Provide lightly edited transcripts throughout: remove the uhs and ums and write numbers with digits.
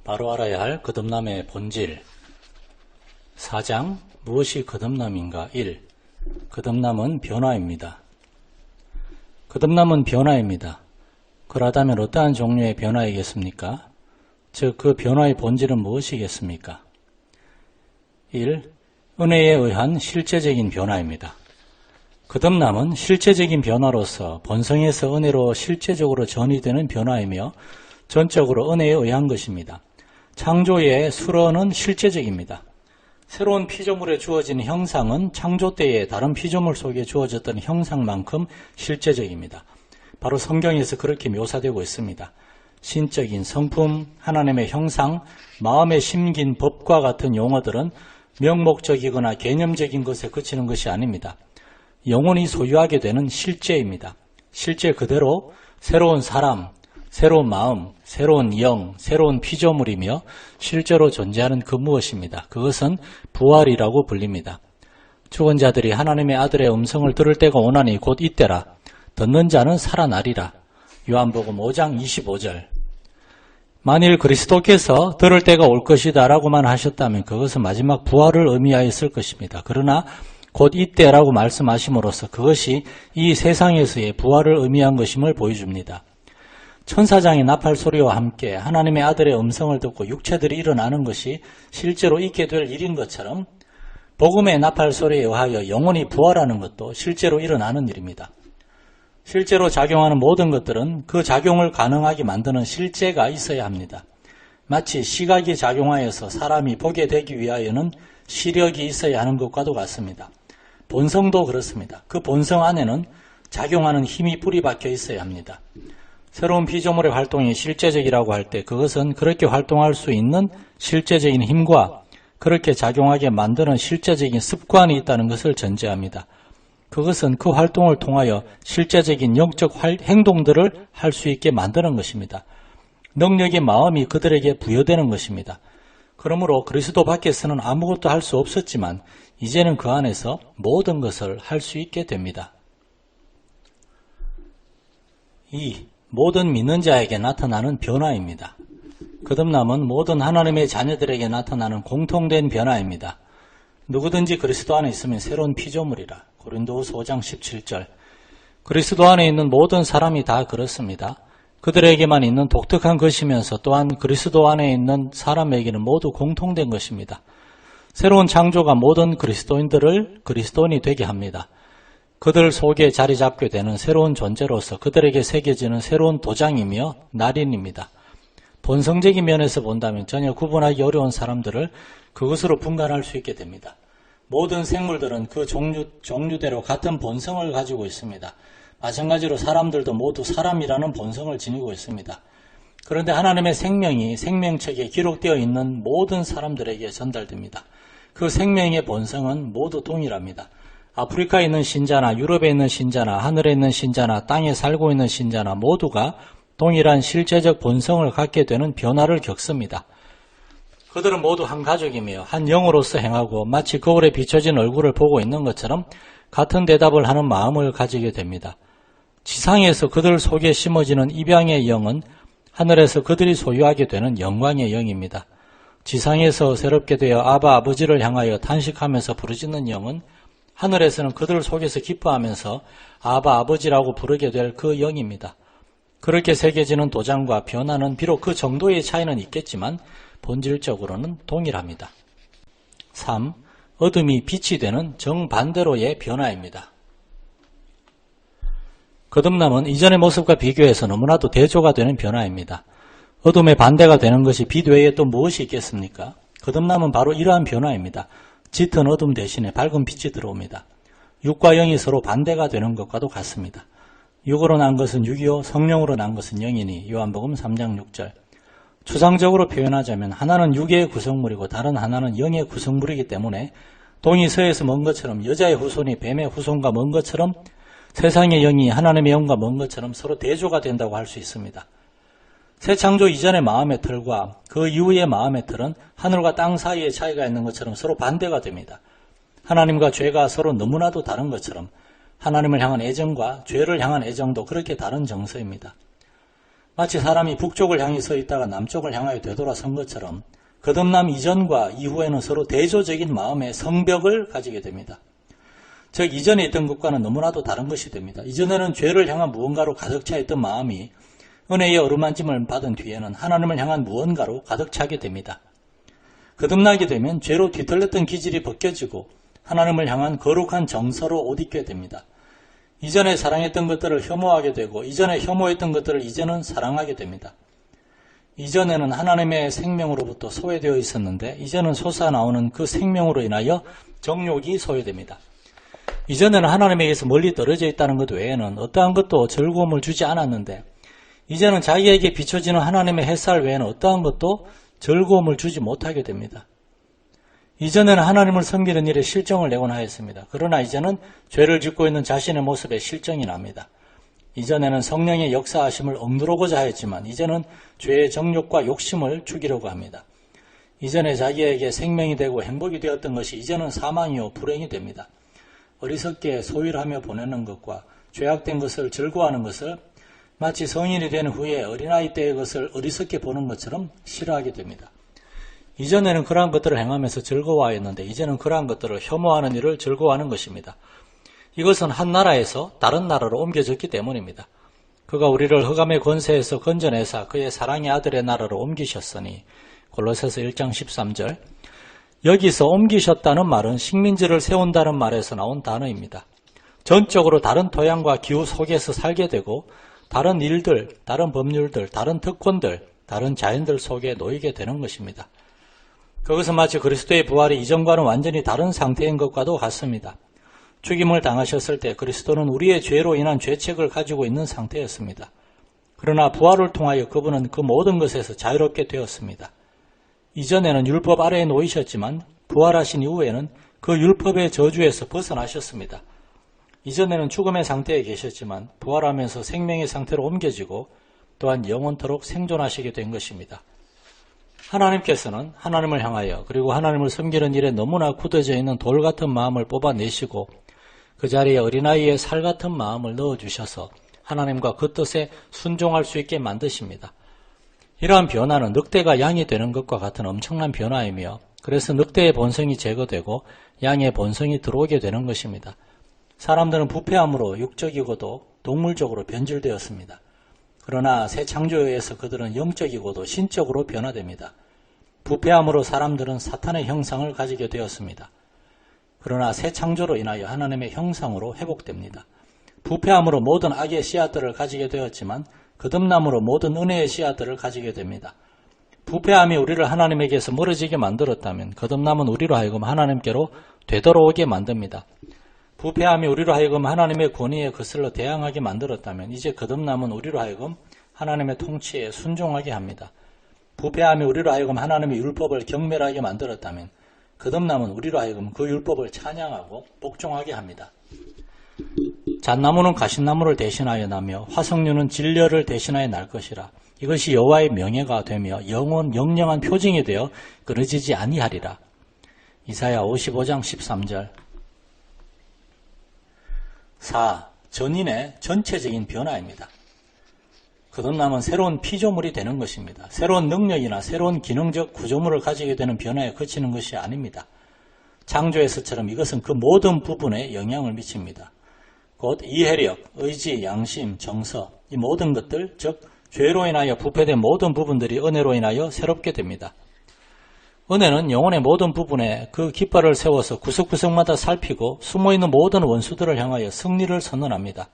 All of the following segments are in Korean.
바로 알아야 할 거듭남의 본질. 4장 무엇이 거듭남인가? 1. 거듭남은 변화입니다. 거듭남은 변화입니다. 그렇다면 어떠한 종류의 변화이겠습니까? 즉, 그 변화의 본질은 무엇이겠습니까? 1. 은혜에 의한 실제적인 변화입니다. 거듭남은 실제적인 변화로서 본성에서 은혜로 실제적으로 전이되는 변화이며 전적으로 은혜에 의한 것입니다. 창조의 수로는 실제적입니다. 새로운 피조물에 주어지는 형상은 창조 때에 다른 피조물 속에 주어졌던 형상만큼 실제적입니다. 바로 성경에서 그렇게 묘사되고 있습니다. 신적인 성품, 하나님의 형상, 마음에 심긴 법과 같은 용어들은 명목적이거나 개념적인 것에 그치는 것이 아닙니다. 영혼이 소유하게 되는 실제입니다. 실제 그대로 새로운 사람, 새로운 마음, 새로운 영, 새로운 피조물이며 실제로 존재하는 그 무엇입니다. 그것은 부활이라고 불립니다. 죽은 자들이 하나님의 아들의 음성을 들을 때가 오나니 곧 이때라. 듣는 자는 살아나리라. 요한복음 5장 25절. 만일 그리스도께서 들을 때가 올 것이다 라고만 하셨다면 그것은 마지막 부활을 의미하였을 것입니다. 그러나 곧 이때라고 말씀하심으로써 그것이 이 세상에서의 부활을 의미한 것임을 보여줍니다. 천사장의 나팔 소리와 함께 하나님의 아들의 음성을 듣고 육체들이 일어나는 것이 실제로 있게 될 일인 것처럼 복음의 나팔 소리에 의하여 영혼이 부활하는 것도 실제로 일어나는 일입니다. 실제로 작용하는 모든 것들은 그 작용을 가능하게 만드는 실제가 있어야 합니다. 마치 시각이 작용하여서 사람이 보게 되기 위하여는 시력이 있어야 하는 것과도 같습니다. 본성도 그렇습니다. 그 본성 안에는 작용하는 힘이 뿌리 박혀 있어야 합니다. 새로운 피조물의 활동이 실제적이라고 할 때 그것은 그렇게 활동할 수 있는 실제적인 힘과 그렇게 작용하게 만드는 실제적인 습관이 있다는 것을 전제합니다. 그것은 그 활동을 통하여 실제적인 영적 행동들을 할 수 있게 만드는 것입니다. 능력의 마음이 그들에게 부여되는 것입니다. 그러므로 그리스도 밖에서는 아무것도 할 수 없었지만 이제는 그 안에서 모든 것을 할 수 있게 됩니다. 2. 모든 믿는 자에게 나타나는 변화입니다. 거듭남은 모든 하나님의 자녀들에게 나타나는 공통된 변화입니다. 누구든지 그리스도 안에 있으면 새로운 피조물이라. 고린도후서 5장 17절. 그리스도 안에 있는 모든 사람이 다 그렇습니다. 그들에게만 있는 독특한 것이면서 또한 그리스도 안에 있는 사람에게는 모두 공통된 것입니다. 새로운 창조가 모든 그리스도인들을 그리스도인이 되게 합니다. 그들 속에 자리 잡게 되는 새로운 존재로서 그들에게 새겨지는 새로운 도장이며 날인입니다. 본성적인 면에서 본다면 전혀 구분하기 어려운 사람들을 그것으로 분간할 수 있게 됩니다. 모든 생물들은 그 종류대로 같은 본성을 가지고 있습니다. 마찬가지로 사람들도 모두 사람이라는 본성을 지니고 있습니다. 그런데 하나님의 생명이 생명책에 기록되어 있는 모든 사람들에게 전달됩니다. 그 생명의 본성은 모두 동일합니다. 아프리카에 있는 신자나 유럽에 있는 신자나 하늘에 있는 신자나 땅에 살고 있는 신자나 모두가 동일한 실제적 본성을 갖게 되는 변화를 겪습니다. 그들은 모두 한 가족이며 한 영으로서 행하고 마치 거울에 비춰진 얼굴을 보고 있는 것처럼 같은 대답을 하는 마음을 가지게 됩니다. 지상에서 그들 속에 심어지는 입양의 영은 하늘에서 그들이 소유하게 되는 영광의 영입니다. 지상에서 새롭게 되어 아바 아버지를 향하여 탄식하면서 부르짖는 영은 하늘에서는 그들 속에서 기뻐하면서 아바 아버지라고 부르게 될 그 영입니다. 그렇게 새겨지는 도장과 변화는 비록 그 정도의 차이는 있겠지만 본질적으로는 동일합니다. 3. 어둠이 빛이 되는 정반대로의 변화입니다. 거듭남은 이전의 모습과 비교해서 너무나도 대조가 되는 변화입니다. 어둠의 반대가 되는 것이 빛 외에 또 무엇이 있겠습니까? 거듭남은 바로 이러한 변화입니다. 짙은 어둠 대신에 밝은 빛이 들어옵니다. 육과 영이 서로 반대가 되는 것과도 같습니다. 육으로 난 것은 육이요 성령으로 난 것은 영이니 요한복음 3장 6절. 추상적으로 표현하자면 하나는 육의 구성물이고 다른 하나는 영의 구성물이기 때문에 동이 서에서 먼 것처럼 여자의 후손이 뱀의 후손과 먼 것처럼 세상의 영이 하나님의 영과 먼 것처럼 서로 대조가 된다고 할 수 있습니다. 새 창조 이전의 마음의 틀과 그 이후의 마음의 틀은 하늘과 땅 사이의 차이가 있는 것처럼 서로 반대가 됩니다. 하나님과 죄가 서로 너무나도 다른 것처럼 하나님을 향한 애정과 죄를 향한 애정도 그렇게 다른 정서입니다. 마치 사람이 북쪽을 향해 서 있다가 남쪽을 향하여 되돌아선 것처럼 거듭남 이전과 이후에는 서로 대조적인 마음의 성벽을 가지게 됩니다. 즉 이전에 있던 것과는 너무나도 다른 것이 됩니다. 이전에는 죄를 향한 무언가로 가득 차 있던 마음이 은혜의 어루만짐을 받은 뒤에는 하나님을 향한 무언가로 가득 차게 됩니다. 거듭나게 되면 죄로 뒤틀렸던 기질이 벗겨지고 하나님을 향한 거룩한 정서로 옷 입게 됩니다. 이전에 사랑했던 것들을 혐오하게 되고 이전에 혐오했던 것들을 이제는 사랑하게 됩니다. 이전에는 하나님의 생명으로부터 소외되어 있었는데 이제는 솟아나오는 그 생명으로 인하여 정욕이 소외됩니다. 이전에는 하나님에게서 멀리 떨어져 있다는 것 외에는 어떠한 것도 즐거움을 주지 않았는데 이제는 자기에게 비춰지는 하나님의 햇살 외에는 어떠한 것도 즐거움을 주지 못하게 됩니다. 이전에는 하나님을 섬기는 일에 실정을 내곤 하였습니다. 그러나 이제는 죄를 짓고 있는 자신의 모습에 실정이 납니다. 이전에는 성령의 역사하심을 억누르고자 하였지만 이제는 죄의 정욕과 욕심을 죽이려고 합니다. 이전에 자기에게 생명이 되고 행복이 되었던 것이 이제는 사망이요 불행이 됩니다. 어리석게 소일하며 보내는 것과 죄악된 것을 즐거워하는 것을 마치 성인이 된 후에 어린아이 때의 것을 어리석게 보는 것처럼 싫어하게 됩니다. 이전에는 그러한 것들을 행하면서 즐거워하였는데 이제는 그러한 것들을 혐오하는 일을 즐거워하는 것입니다. 이것은 한 나라에서 다른 나라로 옮겨졌기 때문입니다. 그가 우리를 흑암의 권세에서 건져내사 그의 사랑의 아들의 나라로 옮기셨으니 골로새서 1장 13절. 여기서 옮기셨다는 말은 식민지를 세운다는 말에서 나온 단어입니다. 전적으로 다른 토양과 기후 속에서 살게 되고 다른 일들, 다른 법률들, 다른 특권들, 다른 자연들 속에 놓이게 되는 것입니다. 그것은 마치 그리스도의 부활이 이전과는 완전히 다른 상태인 것과도 같습니다. 죽임을 당하셨을 때 그리스도는 우리의 죄로 인한 죄책을 가지고 있는 상태였습니다. 그러나 부활을 통하여 그분은 그 모든 것에서 자유롭게 되었습니다. 이전에는 율법 아래에 놓이셨지만 부활하신 이후에는 그 율법의 저주에서 벗어나셨습니다. 이전에는 죽음의 상태에 계셨지만 부활하면서 생명의 상태로 옮겨지고 또한 영원토록 생존하시게 된 것입니다. 하나님께서는 하나님을 향하여 그리고 하나님을 섬기는 일에 너무나 굳어져 있는 돌 같은 마음을 뽑아내시고 그 자리에 어린아이의 살 같은 마음을 넣어주셔서 하나님과 그 뜻에 순종할 수 있게 만드십니다. 이러한 변화는 늑대가 양이 되는 것과 같은 엄청난 변화이며 그래서 늑대의 본성이 제거되고 양의 본성이 들어오게 되는 것입니다. 사람들은 부패함으로 육적이고도 동물적으로 변질되었습니다. 그러나 새 창조에 의해서 그들은 영적이고도 신적으로 변화됩니다. 부패함으로 사람들은 사탄의 형상을 가지게 되었습니다. 그러나 새 창조로 인하여 하나님의 형상으로 회복됩니다. 부패함으로 모든 악의 씨앗들을 가지게 되었지만 거듭남으로 모든 은혜의 씨앗들을 가지게 됩니다. 부패함이 우리를 하나님에게서 멀어지게 만들었다면 거듭남은 우리로 하여금 하나님께로 되돌아오게 만듭니다. 부패함이 우리로 하여금 하나님의 권위에 거슬러 대항하게 만들었다면 이제 거듭남은 우리로 하여금 하나님의 통치에 순종하게 합니다. 부패함이 우리로 하여금 하나님의 율법을 경멸하게 만들었다면 거듭남은 우리로 하여금 그 율법을 찬양하고 복종하게 합니다. 잣나무는 가시나무를 대신하여 나며 화석류는 진려를 대신하여 날 것이라. 이것이 여호와의 명예가 되며 영영한 표징이 되어 끊어지지 아니하리라. 이사야 55장 13절. 4. 전인의 전체적인 변화입니다. 거듭남은 새로운 피조물이 되는 것입니다. 새로운 능력이나 새로운 기능적 구조물을 가지게 되는 변화에 그치는 것이 아닙니다. 창조에서처럼 이것은 그 모든 부분에 영향을 미칩니다. 곧 이해력, 의지, 양심, 정서, 이 모든 것들, 즉 죄로 인하여 부패된 모든 부분들이 은혜로 인하여 새롭게 됩니다. 은혜는 영혼의 모든 부분에 그 깃발을 세워서 구석구석마다 살피고 숨어있는 모든 원수들을 향하여 승리를 선언합니다.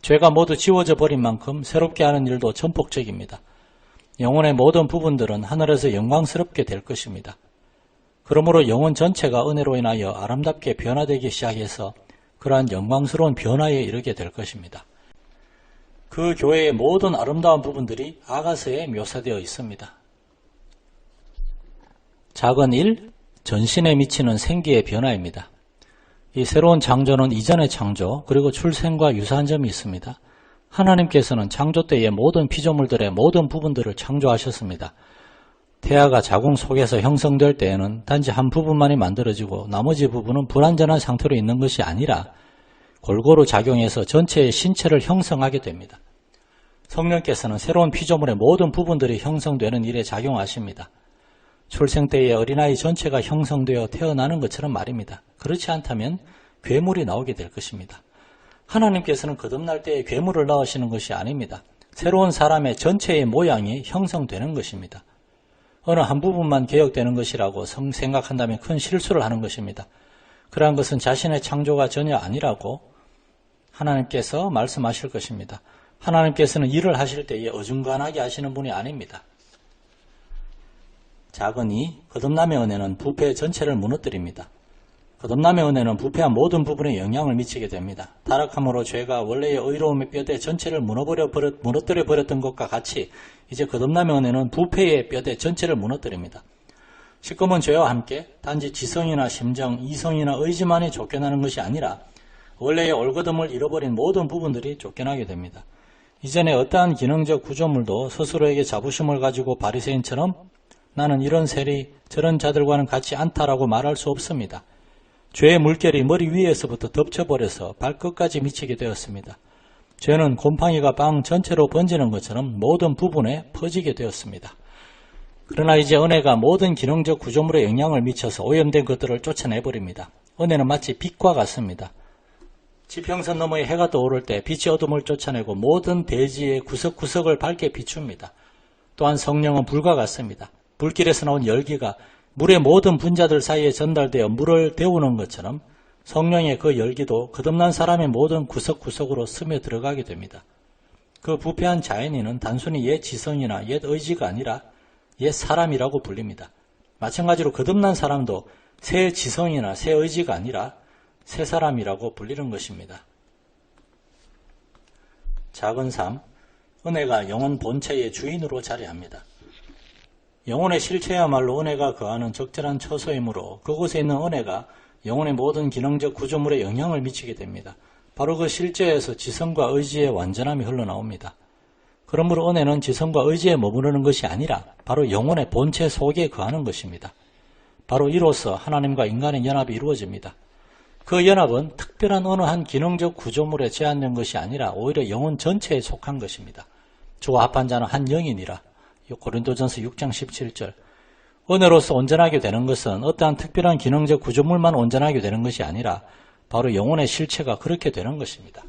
죄가 모두 지워져 버린 만큼 새롭게 하는 일도 전폭적입니다. 영혼의 모든 부분들은 하늘에서 영광스럽게 될 것입니다. 그러므로 영혼 전체가 은혜로 인하여 아름답게 변화되기 시작해서 그러한 영광스러운 변화에 이르게 될 것입니다. 그 교회의 모든 아름다운 부분들이 아가서에 묘사되어 있습니다. 작은 일, 전신에 미치는 생기의 변화입니다. 이 새로운 창조는 이전의 창조 그리고 출생과 유사한 점이 있습니다. 하나님께서는 창조 때의 모든 피조물들의 모든 부분들을 창조하셨습니다. 태아가 자궁 속에서 형성될 때에는 단지 한 부분만이 만들어지고 나머지 부분은 불완전한 상태로 있는 것이 아니라 골고루 작용해서 전체의 신체를 형성하게 됩니다. 성령께서는 새로운 피조물의 모든 부분들이 형성되는 일에 작용하십니다. 출생 때의 어린아이 전체가 형성되어 태어나는 것처럼 말입니다. 그렇지 않다면 괴물이 나오게 될 것입니다. 하나님께서는 거듭날 때에 괴물을 낳으시는 것이 아닙니다. 새로운 사람의 전체의 모양이 형성되는 것입니다. 어느 한 부분만 개혁되는 것이라고 생각한다면 큰 실수를 하는 것입니다. 그러한 것은 자신의 창조가 전혀 아니라고 하나님께서 말씀하실 것입니다. 하나님께서는 일을 하실 때에 어중간하게 하시는 분이 아닙니다. 작은 이, 거듭남의 은혜는 부패 전체를 무너뜨립니다. 거듭남의 은혜는 부패한 모든 부분에 영향을 미치게 됩니다. 타락함으로 죄가 원래의 의로움의 뼈대 전체를 무너뜨려 버렸던 것과 같이 이제 거듭남의 은혜는 부패의 뼈대 전체를 무너뜨립니다. 시커먼 죄와 함께 단지 지성이나 심정, 이성이나 의지만이 쫓겨나는 것이 아니라 원래의 올거름을 잃어버린 모든 부분들이 쫓겨나게 됩니다. 이전에 어떠한 기능적 구조물도 스스로에게 자부심을 가지고 바리새인처럼 나는 이런 세리 저런 자들과는 같지 않다라고 말할 수 없습니다. 죄의 물결이 머리 위에서부터 덮쳐버려서 발끝까지 미치게 되었습니다. 죄는 곰팡이가 빵 전체로 번지는 것처럼 모든 부분에 퍼지게 되었습니다. 그러나 이제 은혜가 모든 기능적 구조물에 영향을 미쳐서 오염된 것들을 쫓아내버립니다. 은혜는 마치 빛과 같습니다. 지평선 너머에 해가 떠오를 때 빛이 어둠을 쫓아내고 모든 대지의 구석구석을 밝게 비춥니다. 또한 성령은 불과 같습니다. 불길에서 나온 열기가 물의 모든 분자들 사이에 전달되어 물을 데우는 것처럼 성령의 그 열기도 거듭난 사람의 모든 구석구석으로 스며들어가게 됩니다. 그 부패한 자연인은 단순히 옛 지성이나 옛 의지가 아니라 옛 사람이라고 불립니다. 마찬가지로 거듭난 사람도 새 지성이나 새 의지가 아니라 새 사람이라고 불리는 것입니다. 작은 삶, 은혜가 영혼 본체의 주인으로 자리합니다. 영혼의 실체야말로 은혜가 거하는 적절한 처소이므로 그곳에 있는 은혜가 영혼의 모든 기능적 구조물에 영향을 미치게 됩니다. 바로 그 실제에서 지성과 의지의 완전함이 흘러나옵니다. 그러므로 은혜는 지성과 의지에 머무르는 것이 아니라 바로 영혼의 본체 속에 거하는 것입니다. 바로 이로써 하나님과 인간의 연합이 이루어집니다. 그 연합은 특별한 어느 한 기능적 구조물에 제한된 것이 아니라 오히려 영혼 전체에 속한 것입니다. 주와 합한 자는 한 영이니라. 고린도전서 6장 17절. 은혜로서 온전하게 되는 것은 어떠한 특별한 기능적 구조물만 온전하게 되는 것이 아니라 바로 영혼의 실체가 그렇게 되는 것입니다.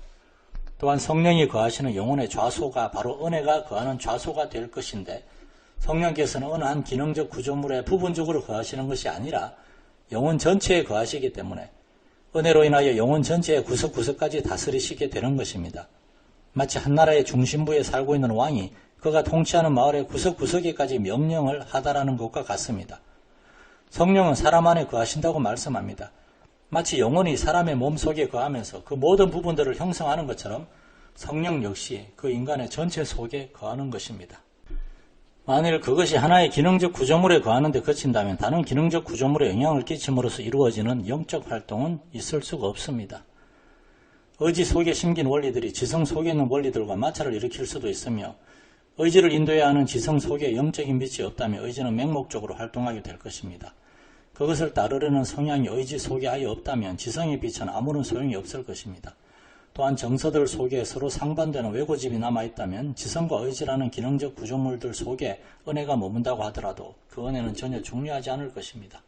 또한 성령이 거하시는 영혼의 좌소가 바로 은혜가 거하는 좌소가 될 것인데 성령께서는 어느 한 기능적 구조물에 부분적으로 거하시는 것이 아니라 영혼 전체에 거하시기 때문에 은혜로 인하여 영혼 전체의 구석구석까지 다스리시게 되는 것입니다. 마치 한 나라의 중심부에 살고 있는 왕이 그가 통치하는 마을의 구석구석에까지 명령을 하다라는 것과 같습니다. 성령은 사람 안에 거하신다고 말씀합니다. 마치 영혼이 사람의 몸 속에 거하면서 그 모든 부분들을 형성하는 것처럼 성령 역시 그 인간의 전체 속에 거하는 것입니다. 만일 그것이 하나의 기능적 구조물에 거하는 데 그친다면 다른 기능적 구조물에 영향을 끼침으로써 이루어지는 영적 활동은 있을 수가 없습니다. 의지 속에 심긴 원리들이 지성 속에 있는 원리들과 마찰을 일으킬 수도 있으며 의지를 인도해야 하는 지성 속에 영적인 빛이 없다면 의지는 맹목적으로 활동하게 될 것입니다. 그것을 따르려는 성향이 의지 속에 아예 없다면 지성의 빛은 아무런 소용이 없을 것입니다. 또한 정서들 속에 서로 상반되는 왜고집이 남아있다면 지성과 의지라는 기능적 구조물들 속에 은혜가 머문다고 하더라도 그 은혜는 전혀 중요하지 않을 것입니다.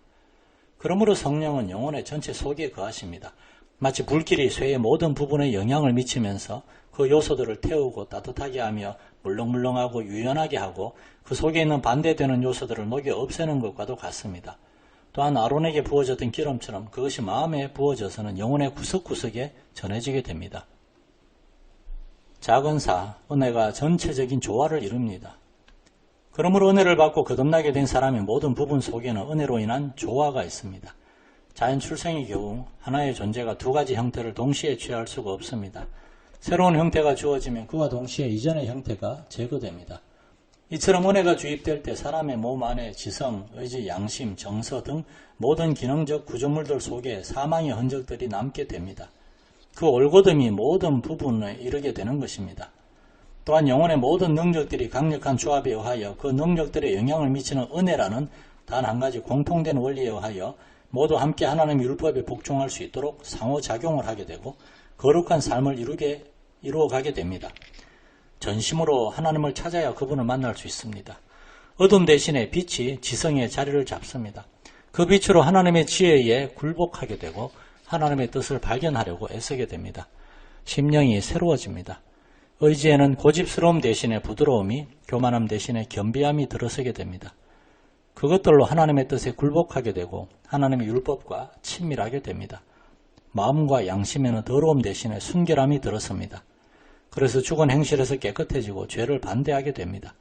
그러므로 성령은 영혼의 전체 속에 거하십니다. 마치 불길이 쇠의 모든 부분에 영향을 미치면서 그 요소들을 태우고 따뜻하게 하며 물렁물렁하고 유연하게 하고 그 속에 있는 반대되는 요소들을 녹여 없애는 것과도 같습니다. 또한 아론에게 부어졌던 기름처럼 그것이 마음에 부어져서는 영혼의 구석구석에 전해지게 됩니다. 작은 사, 은혜가 전체적인 조화를 이룹니다. 그러므로 은혜를 받고 거듭나게 된 사람의 모든 부분 속에는 은혜로 인한 조화가 있습니다. 자연 출생의 경우 하나의 존재가 두 가지 형태를 동시에 취할 수가 없습니다. 새로운 형태가 주어지면 그와 동시에 이전의 형태가 제거됩니다. 이처럼 은혜가 주입될 때 사람의 몸 안에 지성, 의지, 양심, 정서 등 모든 기능적 구조물들 속에 사망의 흔적들이 남게 됩니다. 그 올곧음이 모든 부분에 이르게 되는 것입니다. 또한 영혼의 모든 능력들이 강력한 조합에 의하여 그 능력들에 영향을 미치는 은혜라는 단 한 가지 공통된 원리에 의하여 모두 함께 하나님의 율법에 복종할 수 있도록 상호작용을 하게 되고 거룩한 삶을 이루어가게 됩니다. 전심으로 하나님을 찾아야 그분을 만날 수 있습니다. 어둠 대신에 빛이 지성의 자리를 잡습니다. 그 빛으로 하나님의 지혜에 굴복하게 되고 하나님의 뜻을 발견하려고 애쓰게 됩니다. 심령이 새로워집니다. 의지에는 고집스러움 대신에 부드러움이, 교만함 대신에 겸비함이 들어서게 됩니다. 그것들로 하나님의 뜻에 굴복하게 되고 하나님의 율법과 친밀하게 됩니다. 마음과 양심에는 더러움 대신에 순결함이 들어섭니다. 그래서 죽은 행실에서 깨끗해지고 죄를 반대하게 됩니다.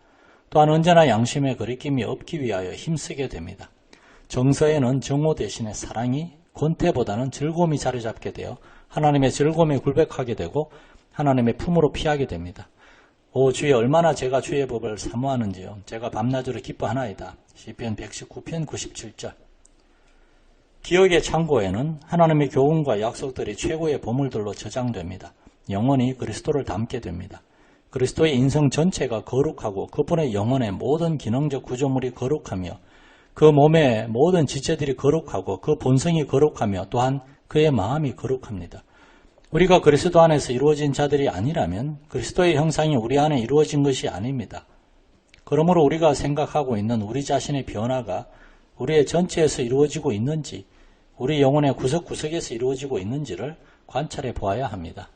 또한 언제나 양심에 거리낌이 없기 위하여 힘쓰게 됩니다. 정서에는 정오 대신에 사랑이, 권태보다는 즐거움이 자리 잡게 되어 하나님의 즐거움에 굴복하게 되고 하나님의 품으로 피하게 됩니다. 오 주여, 얼마나 제가 주의 법을 사모하는지요. 제가 밤낮으로 기뻐하나이다. 시편 119편 97절. 기억의 창고에는 하나님의 교훈과 약속들이 최고의 보물들로 저장됩니다. 영혼이 그리스도를 닮게 됩니다. 그리스도의 인성 전체가 거룩하고 그분의 영혼의 모든 기능적 구조물이 거룩하며 그 몸의 모든 지체들이 거룩하고 그 본성이 거룩하며 또한 그의 마음이 거룩합니다. 우리가 그리스도 안에서 이루어진 자들이 아니라면 그리스도의 형상이 우리 안에 이루어진 것이 아닙니다. 그러므로 우리가 생각하고 있는 우리 자신의 변화가 우리의 전체에서 이루어지고 있는지, 우리 영혼의 구석구석에서 이루어지고 있는지를 관찰해 보아야 합니다.